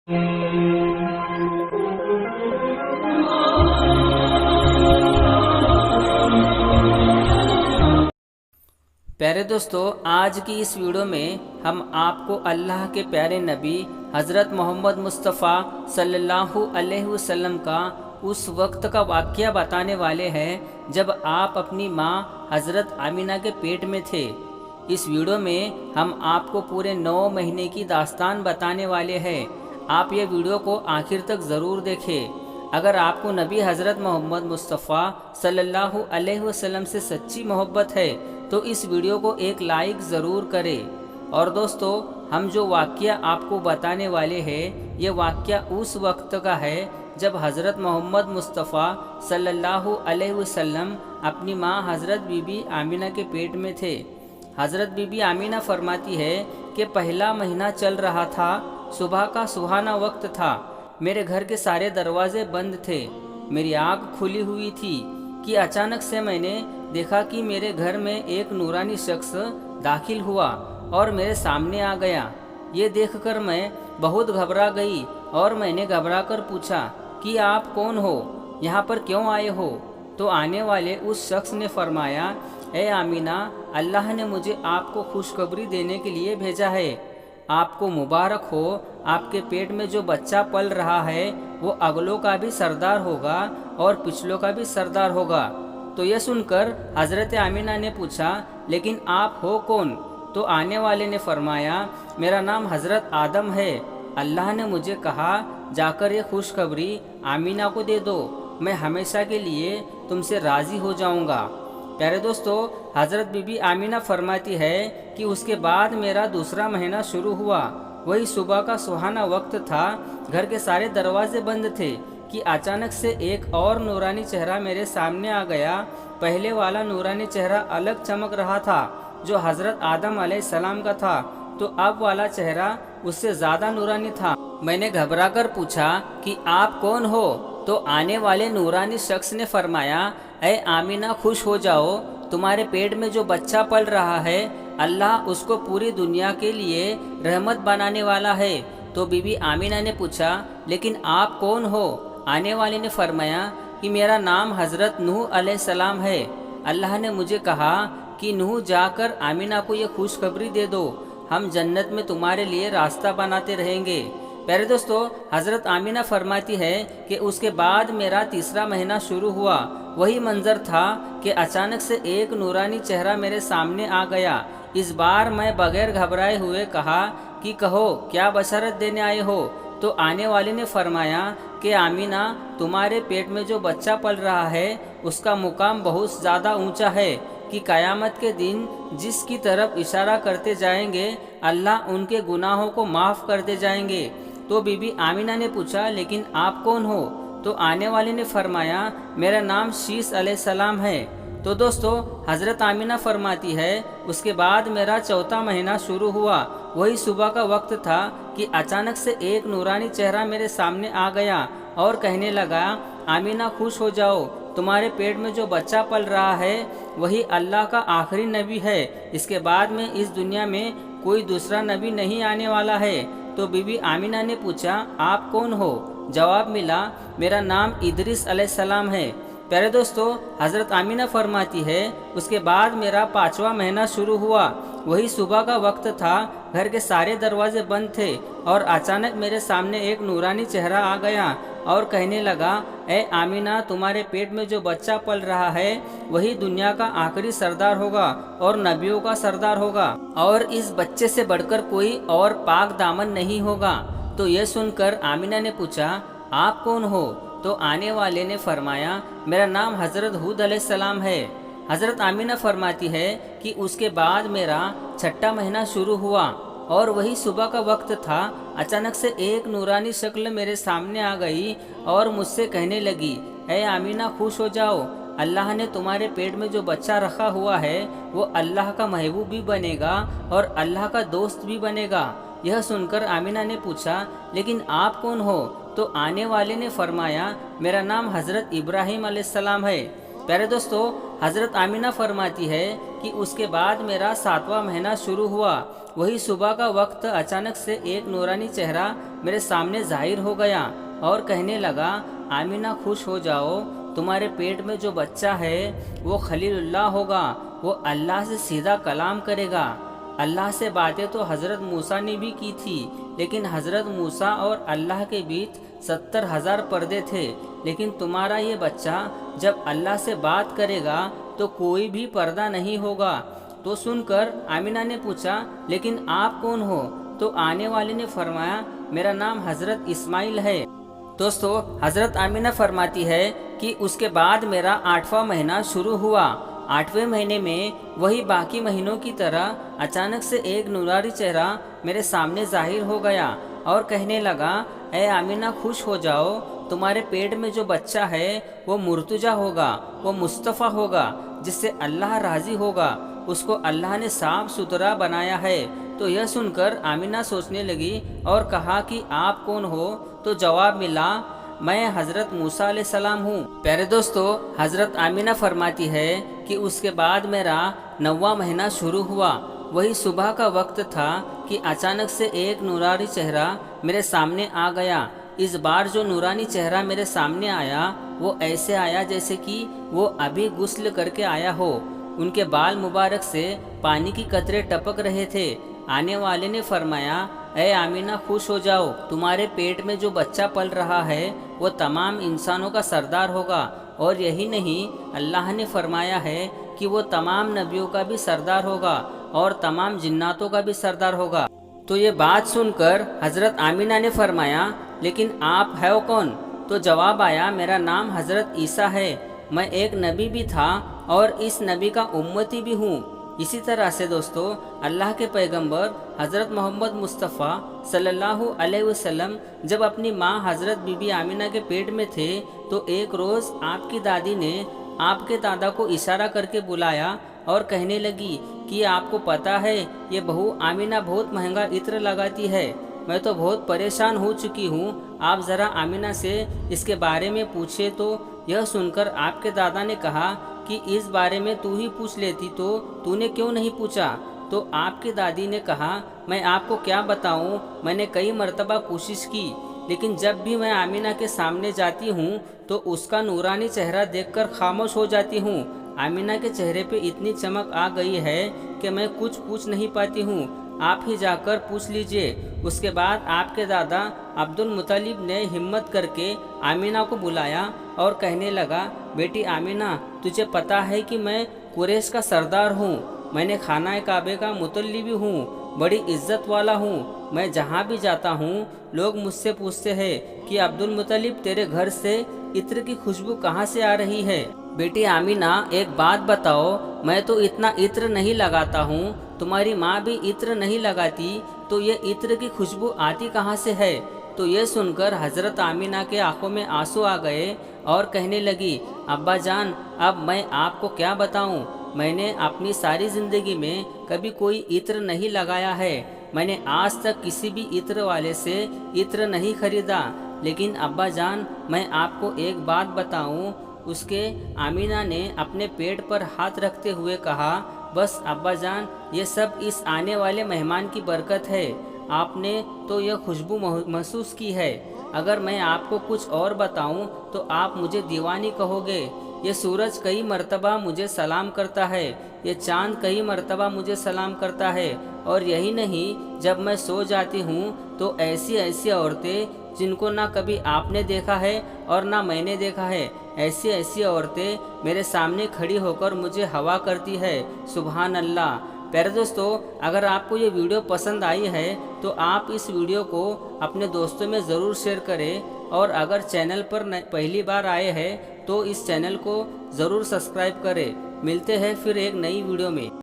प्यारे दोस्तों, आज की इस वीडियो में हम आपको अल्लाह के प्यारे नबी हज़रत मोहम्मद मुस्तफ़ा सल्लल्लाहु अलैहि वसल्लम का उस वक्त का वाक़या बताने वाले हैं जब आप अपनी माँ हज़रत आमिना के पेट में थे। इस वीडियो में हम आपको पूरे 9 महीने की दास्तान बताने वाले हैं। आप ये वीडियो को आखिर तक ज़रूर देखें। अगर आपको नबी हज़रत मोहम्मद मुस्तफ़ा सल्लल्लाहु अलैहि वसल्लम से सच्ची मोहब्बत है तो इस वीडियो को एक लाइक ज़रूर करें। और दोस्तों, हम जो वाक़या आपको बताने वाले हैं ये वाक़या उस वक्त का है जब हज़रत मोहम्मद मुस्तफ़ा सल्लल्लाहु अलैहि वसल्लम अपनी माँ हज़रत बीबी आमिना के पेट में थे। हज़रत बीबी आमिना फरमाती है कि पहला महीना चल रहा था, सुबह का सुहाना वक्त था, मेरे घर के सारे दरवाजे बंद थे, मेरी आँख खुली हुई थी कि अचानक से मैंने देखा कि मेरे घर में एक नूरानी शख्स दाखिल हुआ और मेरे सामने आ गया। ये देखकर मैं बहुत घबरा गई और मैंने घबरा कर पूछा कि आप कौन हो, यहाँ पर क्यों आए हो? तो आने वाले उस शख्स ने फरमाया, ए आमीना, अल्लाह ने मुझे आपको खुशखबरी देने के लिए भेजा है। आपको मुबारक हो, आपके पेट में जो बच्चा पल रहा है वो अगलों का भी सरदार होगा और पिछलों का भी सरदार होगा। तो यह सुनकर हज़रत आमिना ने पूछा, लेकिन आप हो कौन? तो आने वाले ने फरमाया, मेरा नाम हज़रत आदम है। अल्लाह ने मुझे कहा, जाकर ये खुशखबरी आमिना को दे दो, मैं हमेशा के लिए तुमसे राज़ी हो जाऊंगा। प्यारे दोस्तों, हज़रत बीबी आमिना फरमाती है कि उसके बाद मेरा दूसरा महीना शुरू हुआ। वही सुबह का सुहाना वक्त था, घर के सारे दरवाजे बंद थे कि अचानक से एक और नूरानी चेहरा मेरे सामने आ गया। पहले वाला नूरानी चेहरा अलग चमक रहा था जो हज़रत आदम अलैहिस्सलाम का था, तो अब वाला चेहरा उससे ज़्यादा नूरानी था। मैंने घबरा कर पूछा कि आप कौन हो? तो आने वाले नूरानी शख्स ने फरमाया, ए आमिना, खुश हो जाओ, तुम्हारे पेट में जो बच्चा पल रहा है अल्लाह उसको पूरी दुनिया के लिए रहमत बनाने वाला है। तो बीबी आमिना ने पूछा, लेकिन आप कौन हो? आने वाले ने फरमाया कि मेरा नाम हज़रत नूह अलैहिस्सलाम है। अल्लाह ने मुझे कहा कि नूह, जाकर आमिना को ये खुशखबरी दे दो, हम जन्नत में तुम्हारे लिए रास्ता बनाते रहेंगे। प्यारे दोस्तों, हज़रत आमिना फरमाती है कि उसके बाद मेरा तीसरा महीना शुरू हुआ। वही मंजर था कि अचानक से एक नूरानी चेहरा मेरे सामने आ गया। इस बार मैं बगैर घबराए हुए कहा कि कहो, क्या बशरत देने आए हो? तो आने वाले ने फरमाया कि आमिना, तुम्हारे पेट में जो बच्चा पल रहा है उसका मुकाम बहुत ज़्यादा ऊंचा है कि क़यामत के दिन जिसकी तरफ इशारा करते जाएंगे अल्लाह उनके गुनाहों को माफ़ करते जाएंगे। तो बीबी आमिना ने पूछा, लेकिन आप कौन हो? तो आने वाले ने फरमाया, मेरा नाम शीस अलैहिस्सलाम है। तो दोस्तों, हज़रत आमिना फरमाती है उसके बाद मेरा चौथा महीना शुरू हुआ। वही सुबह का वक्त था कि अचानक से एक नूरानी चेहरा मेरे सामने आ गया और कहने लगा, आमिना, खुश हो जाओ, तुम्हारे पेट में जो बच्चा पल रहा है वही अल्लाह का आखिरी नबी है। इसके बाद में इस दुनिया में कोई दूसरा नबी नहीं आने वाला है। तो बीबी आमिना ने पूछा, आप कौन हो? जवाब मिला, मेरा नाम इदरीस अलैहिस्सलाम है। प्यारे दोस्तों, हज़रत आमिना फरमाती है उसके बाद मेरा 5वां महीना शुरू हुआ। वही सुबह का वक्त था, घर के सारे दरवाजे बंद थे और अचानक मेरे सामने एक नूरानी चेहरा आ गया और कहने लगा, ए आमिना, तुम्हारे पेट में जो बच्चा पल रहा है वही दुनिया का आखिरी सरदार होगा और नबियों का सरदार होगा और इस बच्चे से बढ़कर कोई और पाक दामन नहीं होगा। तो यह सुनकर आमिना ने पूछा, आप कौन हो? तो आने वाले ने फरमाया, मेरा नाम हज़रत हूद अलैहिस्सलाम है। हज़रत आमिना फरमाती है कि उसके बाद मेरा 6ठा महीना शुरू हुआ और वही सुबह का वक्त था। अचानक से एक नूरानी शक्ल मेरे सामने आ गई और मुझसे कहने लगी, ए आमिना, खुश हो जाओ, अल्लाह ने तुम्हारे पेट में जो बच्चा रखा हुआ है वो अल्लाह का महबूब भी बनेगा और अल्लाह का दोस्त भी बनेगा। यह सुनकर आमिना ने पूछा, लेकिन आप कौन हो? तो आने वाले ने फरमाया, मेरा नाम हज़रत इब्राहीम अलैहिस्सलाम है। प्यारे दोस्तों, हज़रत आमिना फरमाती है कि उसके बाद मेरा 7वां महीना शुरू हुआ। वही सुबह का वक्त अचानक से एक नूरानी चेहरा मेरे सामने जाहिर हो गया और कहने लगा, आमीना खुश हो जाओ, तुम्हारे पेट में जो बच्चा है वो खलीलुल्लाह होगा, वो अल्लाह से सीधा कलाम करेगा। अल्लाह से बातें तो हज़रत मूसा ने भी की थी, लेकिन हज़रत मूसा और अल्लाह के बीच 70,000 पर्दे थे, लेकिन तुम्हारा ये बच्चा जब अल्लाह से बात करेगा तो कोई भी पर्दा नहीं होगा। तो सुनकर आमिना ने पूछा, लेकिन आप कौन हो? तो आने वाले ने फरमाया, मेरा नाम हज़रत इस्माइल है। दोस्तों, हज़रत आमिना फरमाती है कि उसके बाद मेरा 8वां महीना शुरू हुआ। 8वें महीने में वही बाकी महीनों की तरह अचानक से एक नूरानी चेहरा मेरे सामने जाहिर हो गया और कहने लगा, ए आमिना खुश हो जाओ, तुम्हारे पेट में जो बच्चा है वो मुर्तजा होगा, वो मुस्तफ़ा होगा, जिससे अल्लाह राज़ी होगा, उसको अल्लाह ने साफ सुथरा बनाया है। तो यह सुनकर आमिना सोचने लगी और कहा कि आप कौन हो? तो जवाब मिला, मैं हज़रत मूसा अलैहिस्सलाम हूँ। प्यारे दोस्तों, हज़रत आमिना फरमाती है कि उसके बाद मेरा 9वां महीना शुरू हुआ। वही सुबह का वक्त था कि अचानक से एक नूरानी चेहरा मेरे सामने आ गया। इस बार जो नूरानी चेहरा मेरे सामने आया वो ऐसे आया जैसे कि वो अभी गुस्ल करके आया हो। उनके बाल मुबारक से पानी की कतरे टपक रहे थे। आने वाले ने फरमाया, ए आमीना खुश हो जाओ, तुम्हारे पेट में जो बच्चा पल रहा है वो तमाम इंसानों का सरदार होगा। और यही नहीं, अल्लाह ने फरमाया है कि वो तमाम नबियों का भी सरदार होगा और तमाम जिन्नातों का भी सरदार होगा। तो ये बात सुनकर हज़रत आमिना ने फरमाया, लेकिन आप है कौन? तो जवाब आया, मेरा नाम हज़रत ईसा है, मैं एक नबी भी था और इस नबी का उम्मती भी हूँ। इसी तरह से दोस्तों, अल्लाह के पैगंबर हज़रत मोहम्मद मुस्तफ़ा सल्लल्लाहु अलैहि वसल्लम जब अपनी माँ हज़रत बीबी आमिना के पेट में थे तो एक रोज़ आपकी दादी ने आपके दादा को इशारा करके बुलाया और कहने लगी कि आपको पता है ये बहू आमिना बहुत महंगा इत्र लगाती है, मैं तो बहुत परेशान हो चुकी हूँ, आप ज़रा आमिना से इसके बारे में पूछे। तो यह सुनकर आपके दादा ने कहा कि इस बारे में तू ही पूछ लेती, तो तूने क्यों नहीं पूछा? तो आपकी दादी ने कहा, मैं आपको क्या बताऊं, मैंने कई मर्तबा कोशिश की, लेकिन जब भी मैं आमिना के सामने जाती हूं तो उसका नूरानी चेहरा देखकर खामोश हो जाती हूं। आमिना के चेहरे पे इतनी चमक आ गई है कि मैं कुछ पूछ नहीं पाती हूं, आप ही जाकर पूछ लीजिए। उसके बाद आपके दादा अब्दुल मुत्तलिब ने हिम्मत करके आमिना को बुलाया और कहने लगा, बेटी आमिना, तुझे पता है कि मैं कुरैश का सरदार हूँ, मैंने खाना काबे का मुतल्ली भी हूँ, बड़ी इज्जत वाला हूँ। मैं जहाँ भी जाता हूँ लोग मुझसे पूछते हैं कि अब्दुल मुत्तलिब तेरे घर से इत्र की खुशबू कहाँ से आ रही है। बेटी आमिना, एक बात बताओ, मैं तो इतना इत्र नहीं लगाता हूँ, तुम्हारी माँ भी इत्र नहीं लगाती, तो ये इत्र की खुशबू आती कहाँ से है? तो ये सुनकर हज़रत आमिना के आंखों में आंसू आ गए और कहने लगी, अब्बा जान, अब मैं आपको क्या बताऊं, मैंने अपनी सारी ज़िंदगी में कभी कोई इत्र नहीं लगाया है, मैंने आज तक किसी भी इत्र वाले से इत्र नहीं खरीदा। लेकिन अब्बा जान, मैं आपको एक बात बताऊं। उसके आमिना ने अपने पेट पर हाथ रखते हुए कहा, बस अब्बा जान, ये सब इस आने वाले मेहमान की बरकत है, आपने तो यह खुशबू महसूस की है। अगर मैं आपको कुछ और बताऊं तो आप मुझे दीवानी कहोगे। ये सूरज कई मर्तबा मुझे सलाम करता है, ये चांद कई मर्तबा मुझे सलाम करता है, और यही नहीं, जब मैं सो जाती हूँ तो ऐसी ऐसी औरतें जिनको ना कभी आपने देखा है और ना मैंने देखा है, ऐसी ऐसी औरतें मेरे सामने खड़ी होकर मुझे हवा करती है। सुभान अल्लाह। प्यारे दोस्तों, अगर आपको ये वीडियो पसंद आई है तो आप इस वीडियो को अपने दोस्तों में ज़रूर शेयर करें, और अगर चैनल पर पहली बार आए हैं तो इस चैनल को ज़रूर सब्सक्राइब करें। मिलते हैं फिर एक नई वीडियो में।